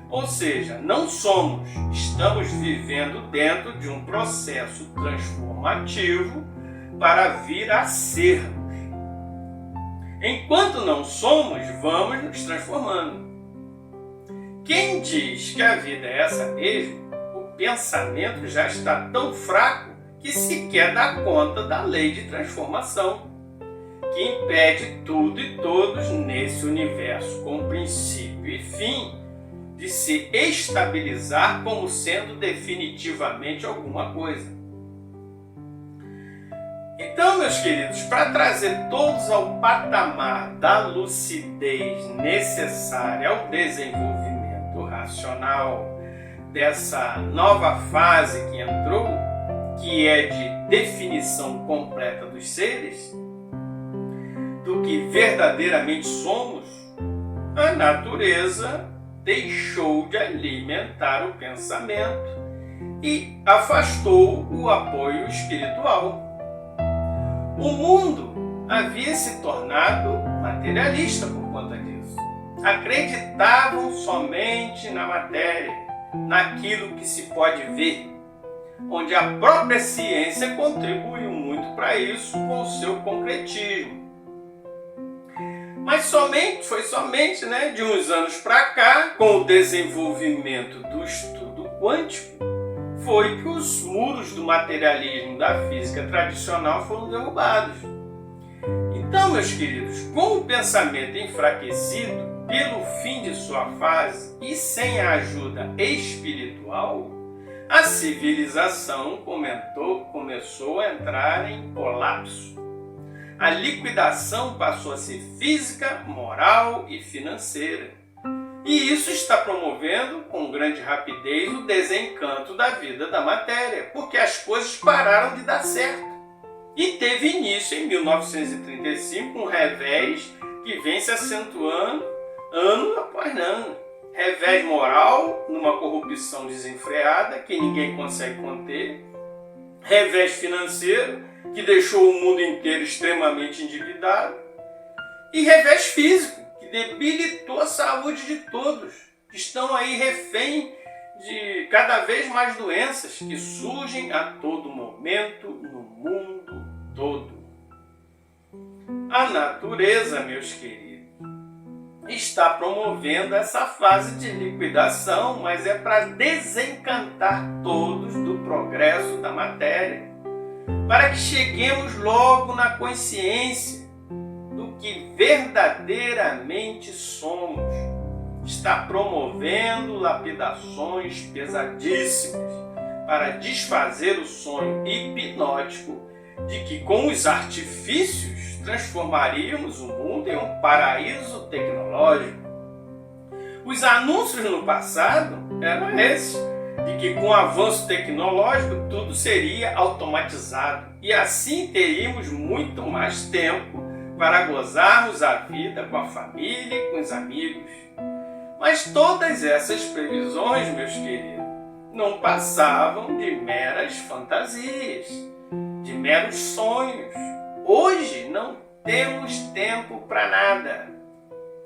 Ou seja, não somos, estamos vivendo dentro de um processo transformativo para vir a sermos. Enquanto não somos, vamos nos transformando. Quem diz que a vida é essa mesmo, o pensamento já está tão fraco que sequer dá conta da lei de transformação, que impede tudo e todos nesse universo com princípio e fim de se estabilizar como sendo definitivamente alguma coisa. Então, meus queridos, para trazer todos ao patamar da lucidez necessária ao desenvolvimento racional dessa nova fase que entrou, que é de definição completa dos seres, do que verdadeiramente somos, a natureza deixou de alimentar o pensamento e afastou o apoio espiritual. O mundo havia se tornado materialista por conta disso. Acreditavam somente na matéria, naquilo que se pode ver, onde a própria ciência contribuiu muito para isso com o seu concretismo. Mas foi somente de uns anos para cá, com o desenvolvimento do estudo quântico, foi que os muros do materialismo da física tradicional foram derrubados. Então, meus queridos, com o pensamento enfraquecido pelo fim de sua fase e sem a ajuda espiritual, a civilização começou a entrar em colapso. A liquidação passou a ser física, moral e financeira. E isso está promovendo com grande rapidez o desencanto da vida da matéria, porque as coisas pararam de dar certo. E teve início em 1935 um revés que vem se acentuando ano após ano. Revés moral, numa corrupção desenfreada que ninguém consegue conter. Revés financeiro, que deixou o mundo inteiro extremamente endividado. E revés físico, que debilitou a saúde de todos, que estão aí refém de cada vez mais doenças que surgem a todo momento no mundo todo. A natureza, meus queridos, está promovendo essa fase de liquidação, mas é para desencantar todos do progresso da matéria, para que cheguemos logo na consciência do que verdadeiramente somos. Está promovendo lapidações pesadíssimas para desfazer o sonho hipnótico de que com os artifícios transformaríamos o mundo em um paraíso tecnológico. Os anúncios no passado eram esses. de que com o avanço tecnológico tudo seria automatizado e assim teríamos muito mais tempo para gozarmos a vida com a família e com os amigos. Mas todas essas previsões, meus queridos, não passavam de meras fantasias, de meros sonhos. Hoje não temos tempo para nada.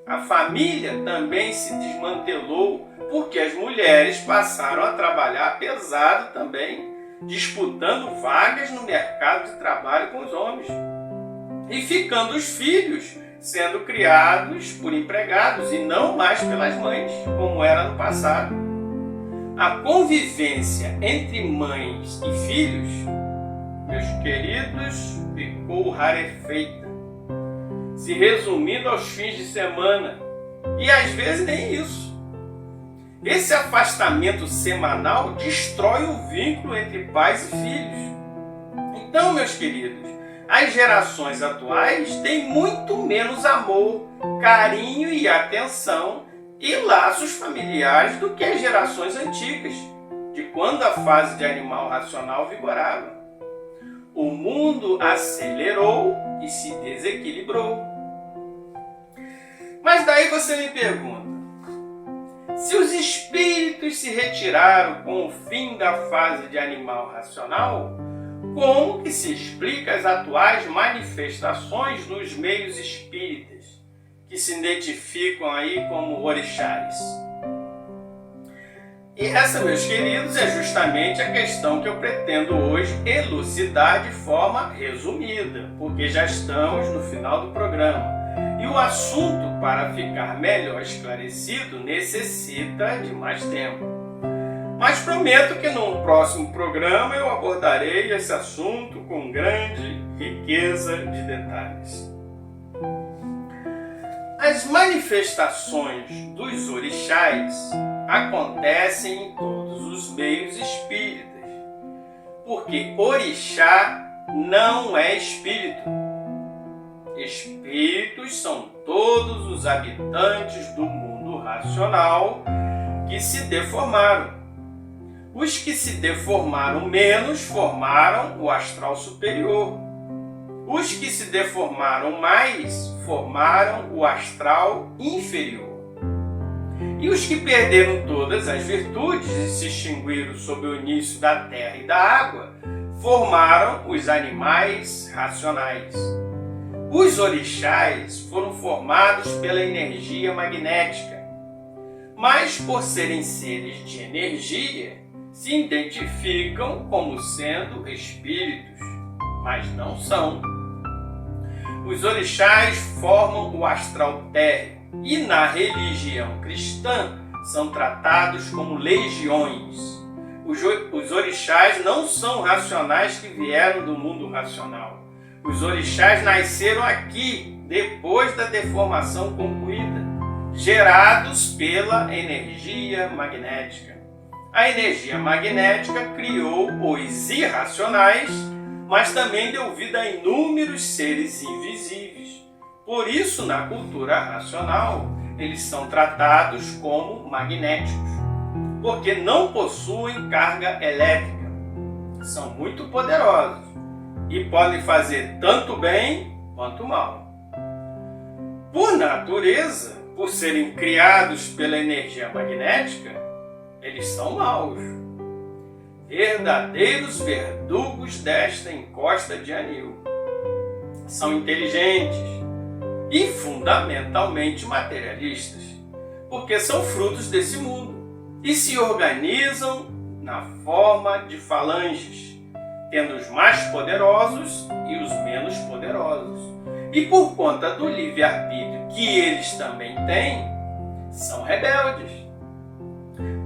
A família também se desmantelou porque as mulheres passaram a trabalhar pesado também, disputando vagas no mercado de trabalho com os homens. E ficando os filhos sendo criados por empregados e não mais pelas mães, como era no passado. A convivência entre mães e filhos, meus queridos, ficou rarefeita, se resumindo aos fins de semana, e às vezes nem isso. Esse afastamento semanal destrói o vínculo entre pais e filhos. Então, meus queridos, as gerações atuais têm muito menos amor, carinho e atenção e laços familiares do que as gerações antigas, de quando a fase de animal racional vigorava. O mundo acelerou e se desequilibrou. Mas daí você me pergunta, se os espíritos se retiraram com o fim da fase de animal racional, como que se explica as atuais manifestações nos meios espíritas, que se identificam aí como orixás? E essa, meus queridos, é justamente a questão que eu pretendo hoje elucidar de forma resumida, porque já estamos no final do programa. E o assunto, para ficar melhor esclarecido, necessita de mais tempo. Mas prometo que num próximo programa eu abordarei esse assunto com grande riqueza de detalhes. As manifestações dos orixás acontecem em todos os meios espíritas, porque orixá não é espírito. Espíritos são todos os habitantes do mundo racional que se deformaram. Os que se deformaram menos formaram o astral superior. Os que se deformaram mais formaram o astral inferior. E os que perderam todas as virtudes e se extinguiram sob o início da terra e da água formaram os animais racionais. Os orixás foram formados pela energia magnética, mas por serem seres de energia, se identificam como sendo espíritos, mas não são. Os orixás formam o astral térreo e na religião cristã são tratados como legiões. Os orixás não são racionais que vieram do mundo racional. Os orixás nasceram aqui, depois da deformação concluída, gerados pela energia magnética. A energia magnética criou os irracionais, mas também deu vida a inúmeros seres invisíveis. Por isso, na cultura racional, eles são tratados como magnéticos, porque não possuem carga elétrica. São muito poderosos e podem fazer tanto bem quanto mal. Por natureza, por serem criados pela energia magnética, eles são maus, verdadeiros verdugos desta encosta de anil. São inteligentes e fundamentalmente materialistas, porque são frutos desse mundo e se organizam na forma de falanges, tendo os mais poderosos e os menos poderosos. E por conta do livre-arbítrio que eles também têm, são rebeldes.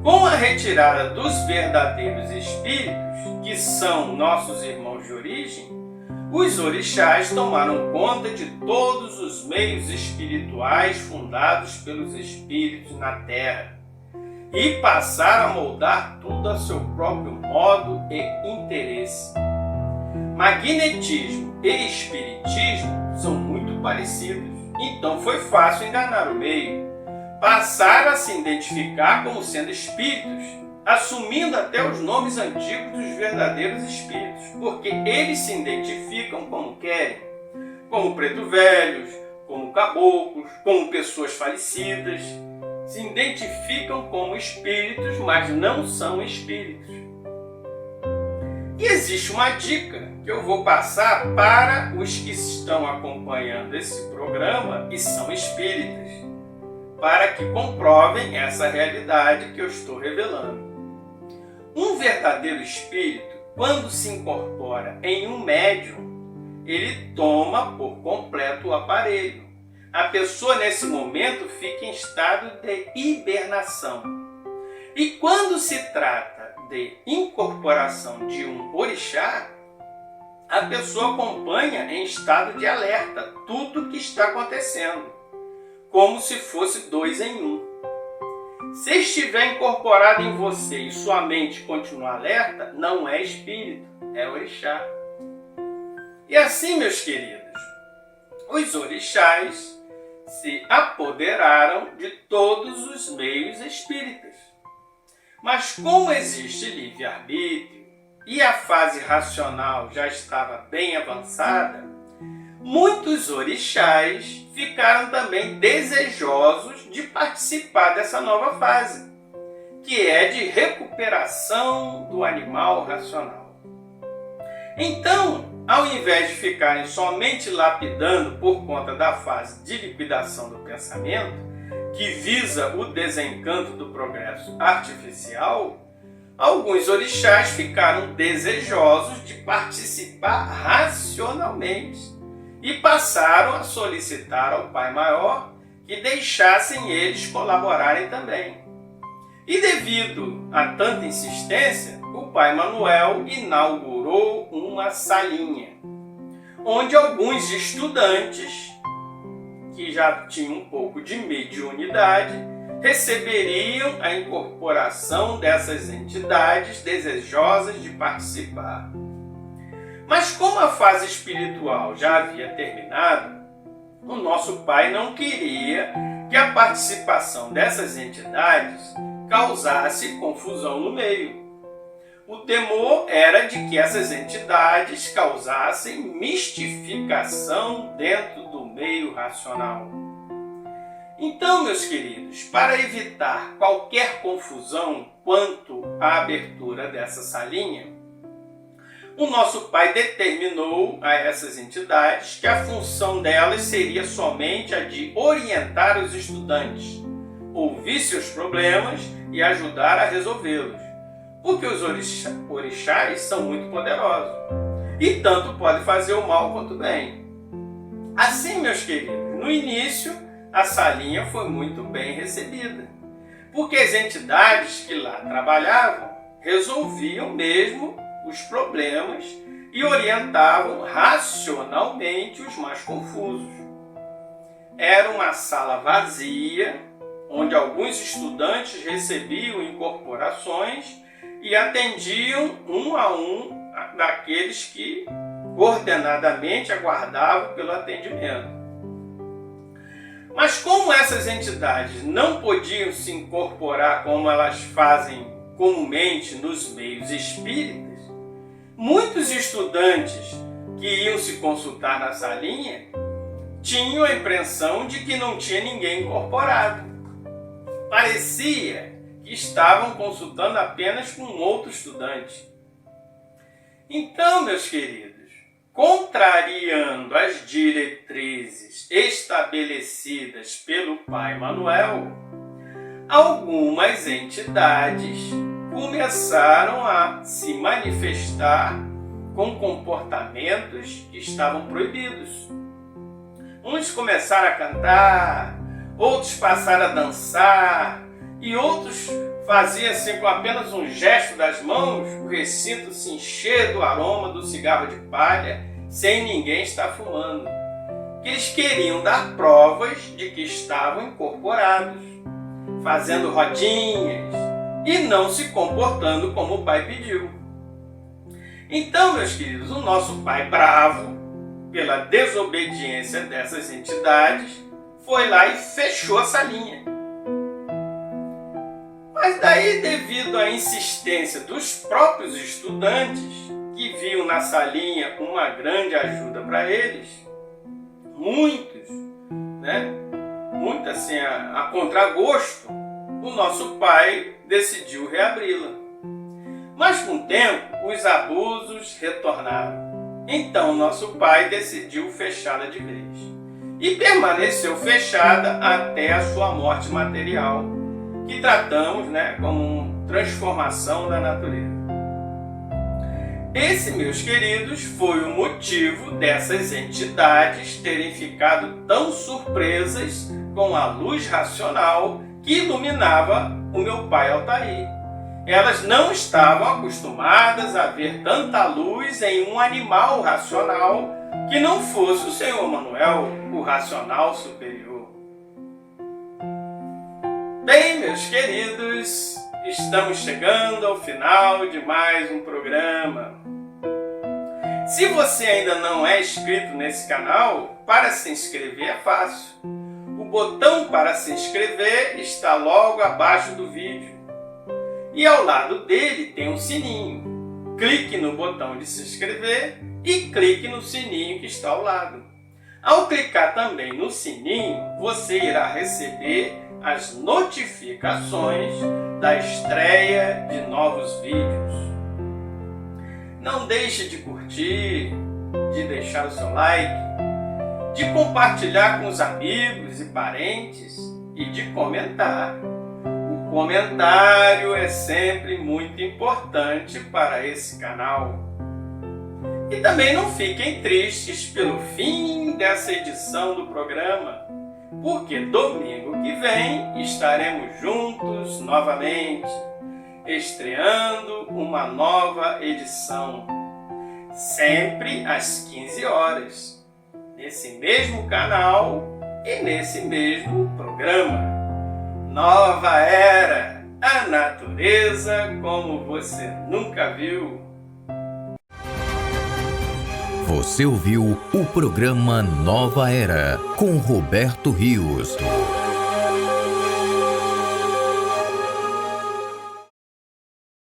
Com a retirada dos verdadeiros espíritos, que são nossos irmãos de origem, os orixás tomaram conta de todos os meios espirituais fundados pelos espíritos na Terra e passaram a moldar tudo a seu próprio modo e interesse. Magnetismo e espiritismo são muito parecidos, então foi fácil enganar o meio. Passaram a se identificar como sendo espíritos assumindo até os nomes antigos dos verdadeiros espíritos, porque eles se identificam como querem, como preto velhos, como caboclos, como pessoas falecidas, se identificam como espíritos, mas não são espíritos. E existe uma dica que eu vou passar para os que estão acompanhando esse programa e são espíritas, para que comprovem essa realidade que eu estou revelando. Um verdadeiro espírito, quando se incorpora em um médium, ele toma por completo o aparelho. A pessoa, nesse momento, fica em estado de hibernação. E quando se trata de incorporação de um orixá, a pessoa acompanha em estado de alerta tudo o que está acontecendo, como se fosse 2 em 1. Se estiver incorporado em você e sua mente continuar alerta, não é espírito, é orixá. E assim, meus queridos, os orixás se apoderaram de todos os meios espíritas. Mas como existe livre-arbítrio e a fase racional já estava bem avançada, muitos orixás ficaram também desejosos de participar dessa nova fase, que é de recuperação do animal racional. Então, ao invés de ficarem somente lapidando por conta da fase de liquidação do pensamento, que visa o desencanto do progresso artificial, alguns orixás ficaram desejosos de participar racionalmente e passaram a solicitar ao Pai Maior que deixassem eles colaborarem também. E devido a tanta insistência, o Pai Manuel inaugurou uma salinha, onde alguns estudantes, que já tinham um pouco de mediunidade, receberiam a incorporação dessas entidades desejosas de participar. Mas como a fase espiritual já havia terminado, o nosso Pai não queria que a participação dessas entidades causasse confusão no meio. O temor era de que essas entidades causassem mistificação dentro do meio racional. Então, meus queridos, para evitar qualquer confusão quanto à abertura dessa salinha, o nosso Pai determinou a essas entidades que a função delas seria somente a de orientar os estudantes, ouvir seus problemas e ajudar a resolvê-los, porque os orixás são muito poderosos e tanto podem fazer o mal quanto o bem. Assim, meus queridos, no início a salinha foi muito bem recebida, porque as entidades que lá trabalhavam resolviam mesmo os problemas e orientavam racionalmente os mais confusos. Era uma sala vazia, onde alguns estudantes recebiam incorporações e atendiam um a um daqueles que ordenadamente aguardavam pelo atendimento. Mas como essas entidades não podiam se incorporar como elas fazem comumente nos meios espíritas, muitos estudantes que iam se consultar na salinha tinham a impressão de que não tinha ninguém incorporado. Parecia que estavam consultando apenas com outro estudante. Então, meus queridos, contrariando as diretrizes estabelecidas pelo Pai Manuel, algumas entidades começaram a se manifestar com comportamentos que estavam proibidos. Uns começaram a cantar, outros passaram a dançar e outros faziam assim com apenas um gesto das mãos, o recinto se encher do aroma do cigarro de palha sem ninguém estar fumando. Eles queriam dar provas de que estavam incorporados, fazendo rodinhas e não se comportando como o Pai pediu. Então, meus queridos, o nosso Pai, bravo pela desobediência dessas entidades, foi lá e fechou a salinha. Mas daí, devido à insistência dos próprios estudantes, que viam na salinha uma grande ajuda para eles, muitos, muito assim a contragosto, o nosso pai decidiu reabri-la. Mas com o tempo, os abusos retornaram. Então, nosso pai decidiu fechá-la de vez. E permaneceu fechada até a sua morte material, que tratamos como transformação da natureza. Esse, meus queridos, foi o motivo dessas entidades terem ficado tão surpresas com a luz racional que iluminava o meu pai Altair. Elas não estavam acostumadas a ver tanta luz em um animal racional que não fosse o Senhor Manuel, o racional superior. Bem, meus queridos, estamos chegando ao final de mais um programa. Se você ainda não é inscrito nesse canal, para se inscrever é fácil. O botão para se inscrever está logo abaixo do vídeo. E ao lado dele tem um sininho. Clique no botão de se inscrever e clique no sininho que está ao lado. Ao clicar também no sininho, você irá receber as notificações da estreia de novos vídeos. Não deixe de curtir, de deixar o seu like, de compartilhar com os amigos e parentes e de comentar. O comentário é sempre muito importante para esse canal. E também não fiquem tristes pelo fim dessa edição do programa, porque domingo que vem estaremos juntos novamente, estreando uma nova edição, sempre às 15 horas, nesse mesmo canal e nesse mesmo programa. Nova Era, a natureza como você nunca viu. Você ouviu o programa Nova Era, com Roberto Rios.